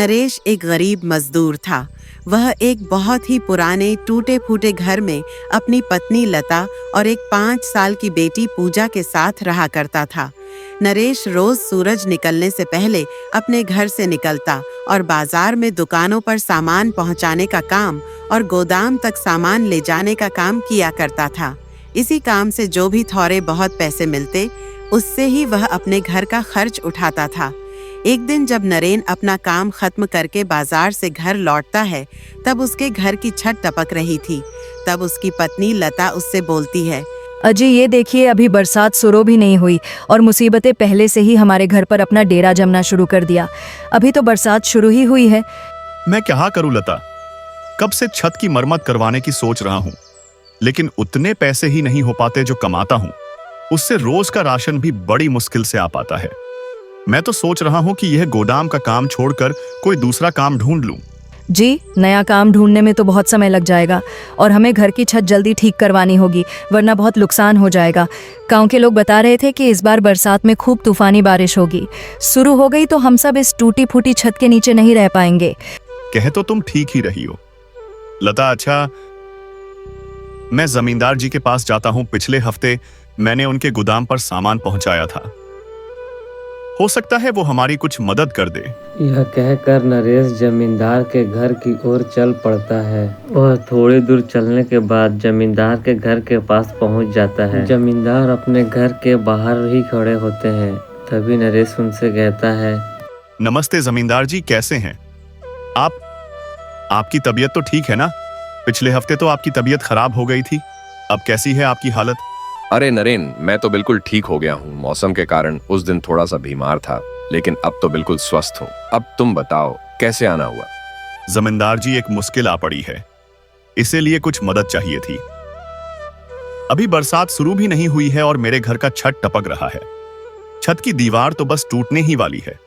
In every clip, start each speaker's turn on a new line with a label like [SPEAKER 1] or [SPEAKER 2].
[SPEAKER 1] नरेश एक गरीब मजदूर था। वह एक बहुत ही पुराने टूटे फूटे घर में अपनी पत्नी लता और एक 5 साल की बेटी पूजा के साथ रहा करता था। नरेश रोज सूरज निकलने से पहले अपने घर से निकलता और बाजार में दुकानों पर सामान पहुंचाने का काम और गोदाम तक सामान ले जाने का काम किया करता था। इसी काम से जो भी थोड़े बहुत पैसे मिलते, उससे ही वह अपने घर का खर्च उठाता था। एक दिन जब नरेन अपना काम खत्म करके बाजार से घर लौटता है, तब उसके घर की छत टपक रही थी। तब उसकी पत्नी लता उससे बोलती है,
[SPEAKER 2] अजी ये देखिए, अभी बरसात शुरू भी नहीं हुई और मुसीबतें पहले से ही हमारे घर पर अपना डेरा जमना शुरू कर दिया। अभी तो बरसात शुरू ही हुई है।
[SPEAKER 3] मैं क्या करूं लता, कब से छत की मरम्मत करवाने की सोच रहा हूं, लेकिन उतने पैसे ही नहीं हो पाते जो कमाता हूं। उससे रोज का राशन भी बड़ी मुश्किल से आ पाता है। मैं तो सोच रहा हूं कि यह गोदाम का काम छोड़कर कोई दूसरा काम ढूंढ लूं।
[SPEAKER 2] जी, नया काम ढूंढने में तो बहुत समय लग जाएगा और हमें घर की छत जल्दी ठीक करवानी होगी, वरना बहुत नुकसान हो जाएगा। गांव के लोग बता रहे थे कि इस बार बरसात में खूब तूफानी बारिश होगी। शुरू हो गई तो हम सब इस टूटी फूटी छत के नीचे नहीं रह पाएंगे।
[SPEAKER 3] कह तो तुम ठीक ही रही हो लता। अच्छा, मैं जमींदार जी के पास जाता हूं। पिछले हफ्ते मैंने उनके गोदाम पर सामान पहुंचाया था। हो सकता है वो हमारी कुछ मदद कर दे।
[SPEAKER 4] यह कहकर नरेश जमींदार के घर की ओर चल पड़ता है और थोड़ी दूर चलने के बाद जमींदार के घर के पास पहुंच जाता है। जमींदार अपने घर के बाहर ही खड़े होते हैं। तभी नरेश उनसे कहता है,
[SPEAKER 3] नमस्ते जमींदार जी, कैसे हैं आपकी तबीयत तो ठीक है ना? पिछले हफ्ते तो आपकी तबीयत खराब हो गई थी, अब कैसी है आपकी हालत?
[SPEAKER 5] अरे नरेन, मैं तो बिल्कुल ठीक हो गया हूँ। मौसम के कारण उस दिन थोड़ा सा बीमार था, लेकिन अब तो बिल्कुल स्वस्थ हूँ। अब तुम बताओ कैसे आना हुआ?
[SPEAKER 3] जमींदार जी, एक मुश्किल आ पड़ी है, इसीलिए कुछ मदद चाहिए थी। अभी बरसात शुरू भी नहीं हुई है और मेरे घर का छत टपक रहा है। छत की दीवार तो बस टूटने ही वाली है।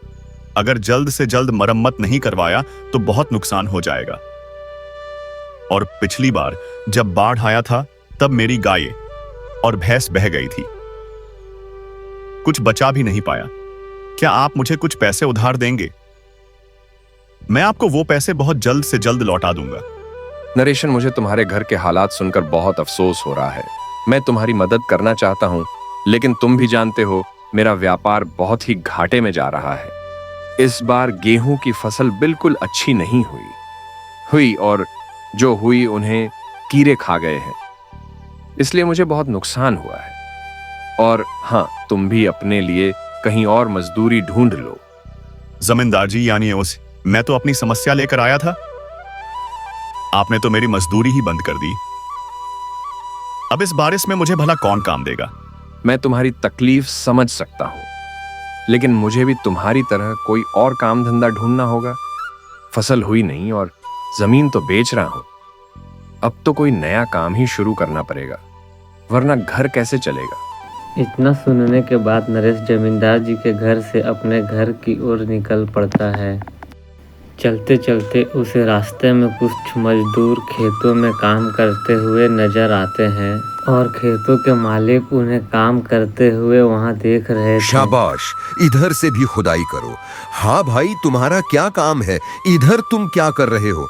[SPEAKER 3] अगर जल्द से जल्द मरम्मत नहीं करवाया तो बहुत नुकसान हो जाएगा। और पिछली बार जब बाढ़ आया था तब मेरी गाय और भैंस बह गई थी, कुछ बचा भी नहीं पाया। क्या आप मुझे कुछ पैसे उधार देंगे? मैं आपको वो पैसे बहुत जल्द से जल्द लौटा दूंगा।
[SPEAKER 5] नरेशन, मुझे तुम्हारे घर के हालात सुनकर बहुत अफसोस हो रहा है। मैं तुम्हारी मदद करना चाहता हूँ, लेकिन तुम भी जानते हो मेरा व्यापार बहुत ही घाटे में जा रहा है। इस बार गेहूं की फसल बिल्कुल अच्छी नहीं हुई और जो हुई उन्हें कीड़े खा गए हैं, इसलिए मुझे बहुत नुकसान हुआ है। और हाँ, तुम भी अपने लिए कहीं और मजदूरी ढूंढ लो।
[SPEAKER 3] जमींदार जी, यानी मैं तो अपनी समस्या लेकर आया था, आपने तो मेरी मजदूरी ही बंद कर दी। अब इस बारिश में मुझे भला कौन काम देगा?
[SPEAKER 5] मैं तुम्हारी तकलीफ समझ सकता हूं, लेकिन मुझे भी तुम्हारी तरह कोई और काम धंधा ढूंढना होगा। फसल हुई नहीं और जमीन तो बेच रहा हूं। अब तो कोई नया काम ही शुरू करना पड़ेगा, वरना घर कैसे चलेगा?
[SPEAKER 4] इतना सुनने के बाद नरेश जमींदार जी के घर से अपने घर की ओर निकल पड़ता है। चलते चलते उसे रास्ते में कुछ मजदूर खेतों में काम करते हुए नजर आते हैं और खेतों के मालिक उन्हें काम करते हुए वहां देख रहे थे।
[SPEAKER 6] शाबाश, इधर से भी खुदाई करो। हाँ भाई, तुम्हारा क्या काम है? इधर तुम क्या कर रहे हो?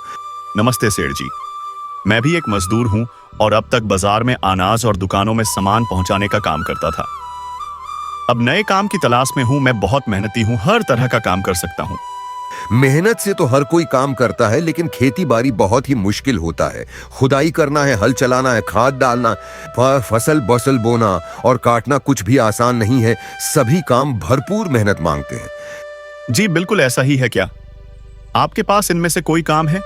[SPEAKER 3] नमस्ते सेठ जी, मैं भी एक मजदूर हूं और अब तक बाजार में अनाज और दुकानों में सामान पहुंचाने का काम करता था। अब नए काम की तलाश में हूं। मैं बहुत मेहनती हूं, हर तरह का काम कर सकता हूं।
[SPEAKER 6] मेहनत से तो हर कोई काम करता है, लेकिन खेती बाड़ी बहुत ही मुश्किल होता है। खुदाई करना है, हल चलाना है, खाद डालना, फसल बसल बोना और काटना कुछ भी आसान नहीं है। सभी काम भरपूर मेहनत मांगते हैं।
[SPEAKER 3] जी बिल्कुल ऐसा ही है। क्या आपके पास इनमें से कोई काम है?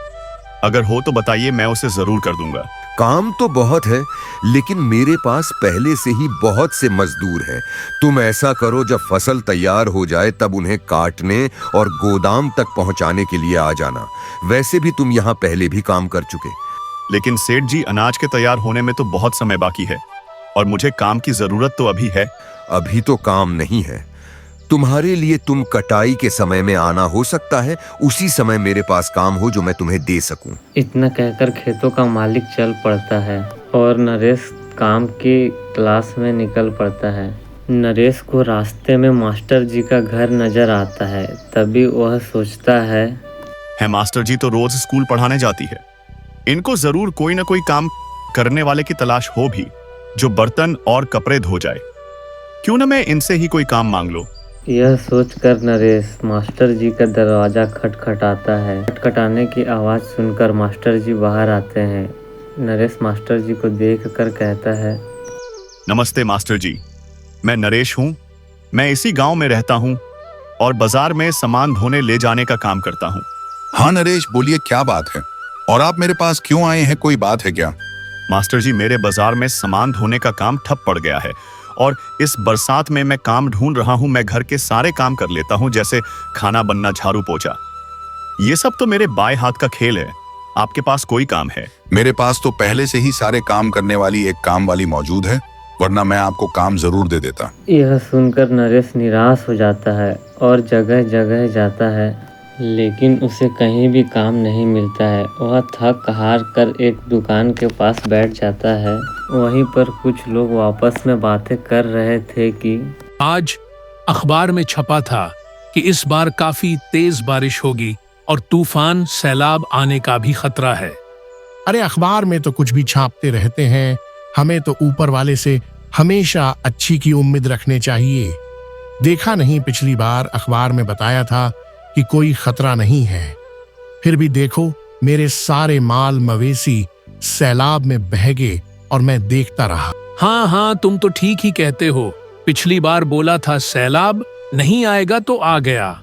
[SPEAKER 3] अगर हो तो बताइए, मैं उसे जरूर कर दूंगा।
[SPEAKER 6] काम तो बहुत है, लेकिन मेरे पास पहले से ही बहुत से मजदूर हैं। तुम ऐसा करो, जब फसल तैयार हो जाए तब उन्हें काटने और गोदाम तक पहुंचाने के लिए आ जाना। वैसे भी तुम यहाँ पहले भी काम कर चुके।
[SPEAKER 3] लेकिन सेठ जी, अनाज के तैयार होने में तो बहुत समय बाकी है और मुझे काम की जरूरत तो अभी है।
[SPEAKER 6] अभी तो काम नहीं है तुम्हारे लिए। तुम कटाई के समय में आना हो सकता है, उसी समय मेरे पास काम हो जो मैं तुम्हें दे सकूं।
[SPEAKER 4] इतना कहकर खेतों का मालिक चल पड़ता है और नरेश काम की तलाश में निकल पड़ता है। नरेश को रास्ते में मास्टर जी का घर नजर आता है। तभी वह सोचता है,
[SPEAKER 3] है मास्टर जी तो रोज स्कूल पढ़ाने जाती है। इनको जरूर कोई ना कोई काम करने वाले की तलाश हो भी, जो बर्तन और कपड़े धो जाए। क्यों ना मैं इनसे ही कोई काम मांग लो।
[SPEAKER 4] यह सोचकर नरेश मास्टर जी का दरवाजा खटखटाता है। खटखटाने की आवाज़ सुनकर मास्टर जी बाहर आते हैं। नरेश मास्टर जी को देखकर कहता है,
[SPEAKER 3] नमस्ते मास्टर जी, मैं नरेश हूँ। मैं इसी गांव में रहता हूँ और बाजार में सामान धोने ले जाने का काम करता हूँ।
[SPEAKER 7] हाँ नरेश, बोलिए क्या बात है और आप मेरे पास क्यों आए हैं, कोई बात है क्या?
[SPEAKER 3] मास्टर जी, मेरे बाजार में सामान धोने का काम ठप पड़ गया है और इस बरसात में मैं काम ढूंढ रहा हूँ। मैं घर के सारे काम कर लेता हूँ, जैसे खाना बनना, झाड़ू पोछा। ये सब तो मेरे बाएं हाथ का खेल है। आपके पास कोई काम है?
[SPEAKER 7] मेरे पास तो पहले से ही सारे काम करने वाली एक काम वाली मौजूद है, वरना मैं आपको काम जरूर दे देता।
[SPEAKER 4] यह सुनकर नरेश निराश हो जाता है और जगह जगह जाता है, लेकिन उसे कहीं भी काम नहीं मिलता है। वह थक हार कर एक दुकान के पास बैठ जाता है। वहीं पर कुछ लोग आपस में बातें कर रहे थे कि
[SPEAKER 8] आज अखबार में छपा था कि इस बार काफी तेज बारिश होगी और तूफान सैलाब आने का भी खतरा है।
[SPEAKER 9] अरे अखबार में तो कुछ भी छापते रहते हैं, हमें तो ऊपर वाले से हमेशा अच्छी की उम्मीद रखने चाहिए। देखा नहीं, पिछली बार अखबार में बताया था कि कोई खतरा नहीं है, फिर भी देखो मेरे सारे माल मवेशी सैलाब में बह गए और मैं देखता रहा।
[SPEAKER 8] हाँ हाँ, तुम तो ठीक ही कहते हो। पिछली बार बोला था सैलाब नहीं आएगा तो आ गया।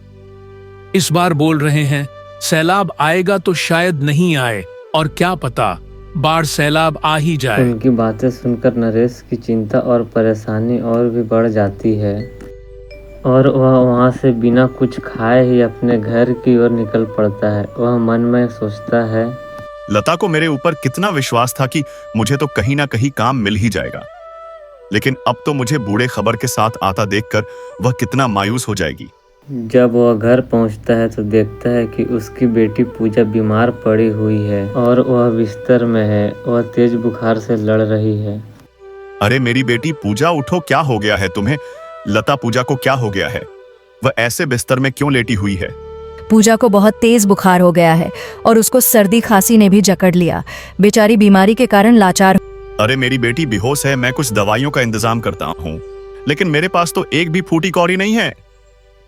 [SPEAKER 8] इस बार बोल रहे हैं सैलाब आएगा तो शायद नहीं आए, और क्या पता बाढ़ सैलाब आ ही जाए।
[SPEAKER 4] उनकी बातें सुनकर नरेश की चिंता और परेशानी और भी बढ़ जाती है और वह वहाँ से बिना कुछ खाए ही अपने घर की ओर निकल पड़ता है। वह मन में सोचता है,
[SPEAKER 3] लता को मेरे ऊपर कितना विश्वास था कि मुझे तो कहीं ना कहीं काम मिल ही जाएगा, लेकिन अब तो मुझे बूढ़े खबर के साथ आता देखकर वह कितना मायूस हो जाएगी।
[SPEAKER 4] जब वह घर पहुंचता है तो देखता है कि उसकी बेटी पूजा बीमार पड़ी हुई है और वह बिस्तर में है। वह तेज बुखार से लड़ रही है।
[SPEAKER 3] अरे मेरी बेटी पूजा, उठो, क्या हो गया है तुम्हें? लता, पूजा को क्या हो गया है? वह ऐसे बिस्तर में क्यों लेटी हुई है?
[SPEAKER 2] पूजा को बहुत तेज बुखार हो गया है और उसको सर्दी खांसी ने भी जकड़ लिया। बेचारी बीमारी के कारण लाचार।
[SPEAKER 3] अरे मेरी बेटी बेहोश है, मैं कुछ दवाइयों का इंतजाम करता हूँ, लेकिन मेरे पास तो एक भी फूटी कौड़ी नहीं है।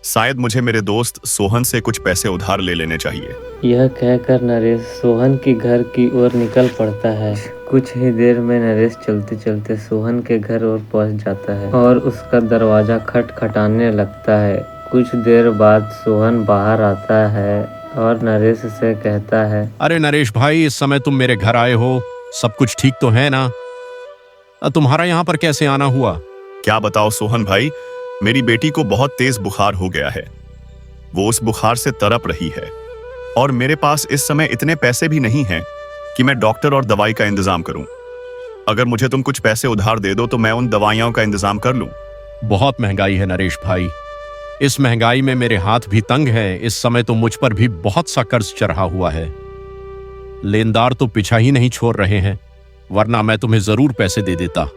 [SPEAKER 3] शायद मुझे मेरे दोस्त सोहन से कुछ पैसे उधार ले लेने चाहिए।
[SPEAKER 4] यह कहकर नरेश सोहन की घर की ओर निकल पड़ता है। कुछ ही देर में नरेश चलते चलते सोहन के घर ओर पहुंच जाता है और उसका दरवाजा खटखटाने लगता है। कुछ देर बाद सोहन बाहर आता है और नरेश से कहता है,
[SPEAKER 9] अरे नरेश भाई, इस समय तुम मेरे घर आए हो, सब कुछ ठीक तो है ना? तुम्हारा यहाँ पर कैसे आना हुआ?
[SPEAKER 3] क्या बताओ सोहन भाई, मेरी बेटी को बहुत तेज बुखार हो गया है। वो उस बुखार से तड़प रही है और मेरे पास इस समय इतने पैसे भी नहीं हैं कि मैं डॉक्टर और दवाई का इंतजाम करूं। अगर मुझे तुम कुछ पैसे उधार दे दो तो मैं उन दवाइयों का इंतजाम कर लूं।
[SPEAKER 9] बहुत महंगाई है नरेश भाई, इस महंगाई में मेरे हाथ भी तंग है। इस समय तो मुझ पर भी बहुत सा कर्ज चढ़ा हुआ है। लेनदार तो पीछा ही नहीं छोड़ रहे हैं, वरना मैं तुम्हें जरूर पैसे दे देता।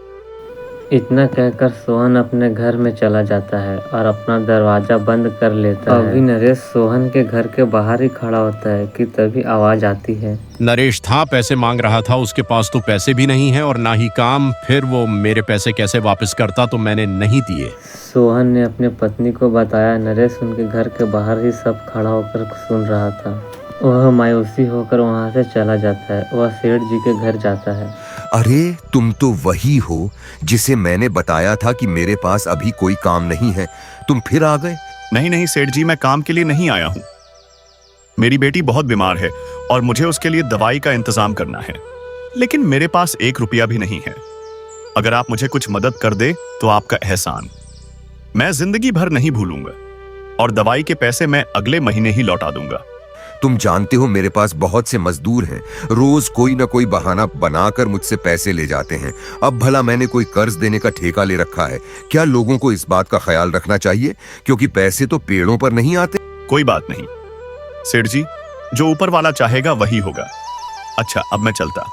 [SPEAKER 4] इतना कहकर सोहन अपने घर में चला जाता है और अपना दरवाजा बंद कर लेता है। अभी नरेश सोहन के घर के बाहर ही खड़ा होता है कि तभी आवाज आती है,
[SPEAKER 9] नरेश था, पैसे मांग रहा था, उसके पास तो पैसे भी नहीं है और ना ही काम। फिर वो मेरे पैसे कैसे वापस करता, तो मैंने नहीं दिए।
[SPEAKER 4] सोहन ने अपनी पत्नी को बताया। नरेश उनके घर के बाहर ही सब खड़ा होकर सुन रहा था। वह मायूसी होकर वहां से चला जाता है। वह सेठ जी के घर जाता है।
[SPEAKER 6] अरे तुम तो वही हो जिसे मैंने बताया था कि मेरे पास अभी कोई काम नहीं है, तुम फिर आ गए।
[SPEAKER 3] नहीं नहीं सेठ जी, मैं काम के लिए नहीं आया हूँ। मेरी बेटी बहुत बीमार है और मुझे उसके लिए दवाई का इंतजाम करना है, लेकिन मेरे पास 1 रुपया भी नहीं है। अगर आप मुझे कुछ मदद कर दे तो आपका एहसान मैं जिंदगी भर नहीं भूलूंगा और दवाई के पैसे मैं अगले महीने ही लौटा दूंगा।
[SPEAKER 6] तुम जानते हो मेरे पास बहुत से मजदूर हैं, रोज कोई ना कोई बहाना बनाकर मुझसे पैसे ले जाते हैं। अब भला मैंने कोई कर्ज देने का ठेका ले रखा है? क्या लोगों को इस बात का ख्याल रखना चाहिए, क्योंकि पैसे तो पेड़ों पर नहीं आते।
[SPEAKER 3] कोई बात नहीं सेठ जी, जो ऊपर वाला चाहेगा वही होगा। अच्छा, अब मैं चलता।